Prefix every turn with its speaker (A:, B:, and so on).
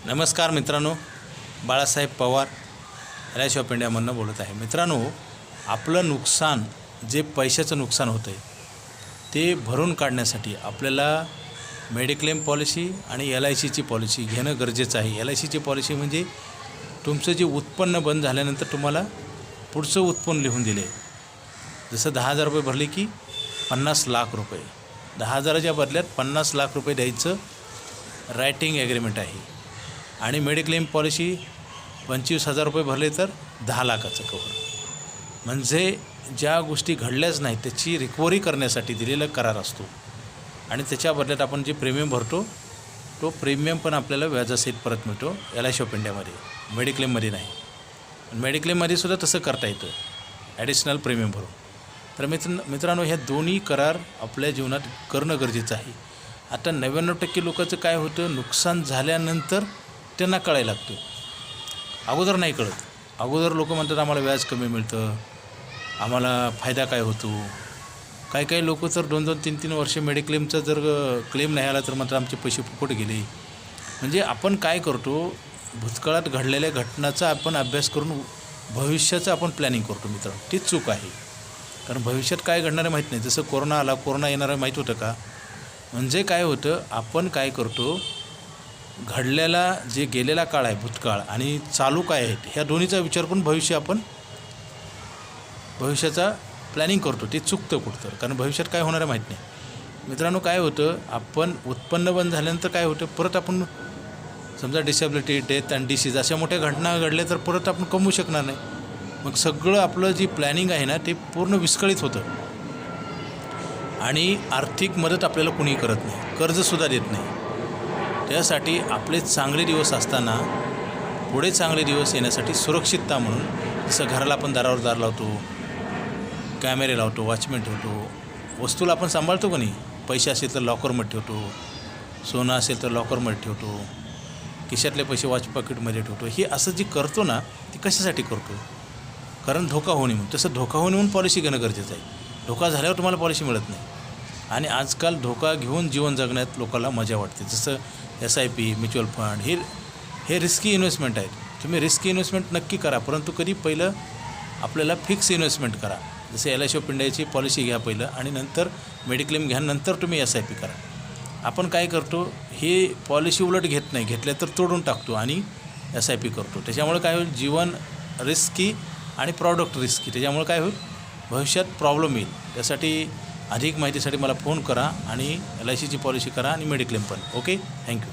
A: नमस्कार मित्रांनो, Balasaheb Pawar LIC of इंडियामधून बोलत आहे. मित्रांनो, आपलं नुकसान जे पैशाचं नुकसान होतं आहे ते भरून काढण्यासाठी आपल्याला मेडिक्लेम पॉलिसी आणि LICची पॉलिसी घेणं गरजेचं आहे. LICची पॉलिसी म्हणजे तुमचं जे उत्पन्न बंद झाल्यानंतर तुम्हाला पुढचं उत्पन्न लिहून दिले. जसं 10,000 रुपये भरले की 50 लाख रुपये, 10,000च्या बदल्यात 50 लाख रुपये द्यायचं रायटिंग ॲग्रीमेंट आहे. आणि मेडिक्लेम पॉलिसी 25,000 रुपये भरले तर 10 लाखाचं कव्हर. म्हणजे ज्या गोष्टी घडल्याच नाहीत त्याची रिकव्हरी करण्यासाठी दिलेला करार असतो. आणि त्याच्या बदल्यात आपण जे प्रीमियम भरतो तो प्रीमियम पण आपल्याला व्याजासहित परत मिळतो LIC ऑफ इंडियामध्ये, मेडिक्लेममध्ये नाही. मेडिक्लेममध्ये सुद्धा तसं करता येतं, ॲडिशनल प्रीमियम भरून. तर मित्रांनो, ह्या दोन्ही करार आपल्या जीवनात करणं गरजेचं आहे. आता 99% लोकांचं काय होतं, नुकसान झाल्यानंतर त्यांना कळायला लागतं, अगोदर नाही कळत. अगोदर लोक म्हणतात आम्हाला व्याज कमी मिळतं, आम्हाला फायदा काय होतो. काही लोक तर 2-2, 3-3 वर्ष मेडिक्लेमचा जर क्लेम नाही आला तर मात्र आमचे पैसे फुकट गेले. म्हणजे आपण काय करतो, भूतकाळात घडलेल्या घटनाचा आपण अभ्यास करून भविष्याचं आपण प्लॅनिंग करतो. मित्रांनो, तीच चूक आहे. कारण भविष्यात काय घडणार आहे माहीत नाही. जसं कोरोना आला, कोरोना येणार आहे माहीत होतं का? म्हणजे काय होतं, आपण काय करतो, घडलेला जे गेलेला काळ आहे भूतकाळ आणि चालू काय आहेत ह्या दोन्हीचा विचार करून भविष्याचा प्लॅनिंग करतो. ते चुकतं कुठं तर, कारण भविष्यात काय होणार आहे माहीत नाही. मित्रांनो, काय होतं, आपण उत्पन्न बंद झाल्यानंतर काय होतं, परत आपण समजा डिसेबिलिटी, डेथ आणि डिसीज अशा मोठ्या घटना घडल्या तर परत आपण कमवू शकणार नाही. मग सगळं आपलं जी प्लॅनिंग आहे ना ते पूर्ण विस्कळीत होतं. आणि आर्थिक मदत आपल्याला कुणी करत नाही, कर्जसुद्धा देत नाही. त्यासाठी आपले चांगले दिवस असताना पुढे चांगले दिवस येण्यासाठी सुरक्षितता म्हणून, जसं घराला आपण दारावर दार लावतो, कॅमेरे लावतो, वॉचमॅन ठेवतो, वस्तूला आपण सांभाळतो का नाही. पैसे असेल तर लॉकरमध्ये ठेवतो, सोनं असेल तर लॉकरमध्ये ठेवतो, खिशातले पैसे वॉच पॉकेटमध्ये ठेवतो. हे असं जे करतो ना ते कशासाठी करतो, कारण धोका होऊ नये म्हणून. तसं धोका होऊ नये म्हणून पॉलिसी घेणं गरजेचं आहे. धोका झाल्यावर तुम्हाला पॉलिसी मिळत नाही. आणि आजकाल धोका घेऊन जीवन जगण्यात लोकांना मजा वाटते. जसं SIP, म्युच्युअल फंड, हे रिस्की इन्व्हेस्टमेंट आहेत. तुम्ही रिस्की इन्व्हेस्टमेंट नक्की करा, परंतु कधी पहिलं आपल्याला फिक्स इन्व्हेस्टमेंट करा. जसे LIC ऑफ इंडियाची पॉलिसी घ्या पहिलं, आणि नंतर मेडिक्लेम घ्या, नंतर तुम्ही SIP करा. आपण काय करतो, हे पॉलिसी उलट घेत नाही, घेतल्या तर तोडून टाकतो आणि SIP करतो. त्याच्यामुळे काय होईल, जीवन रिस्की आणि प्रॉडक्ट रिस्की. त्याच्यामुळे काय होईल, भविष्यात प्रॉब्लेम येईल. त्यासाठी अधिक माहितीसाठी मला फोन करा आणि LICची पॉलिसी करा आणि मेडिक्लेम पण. Okay, thank you.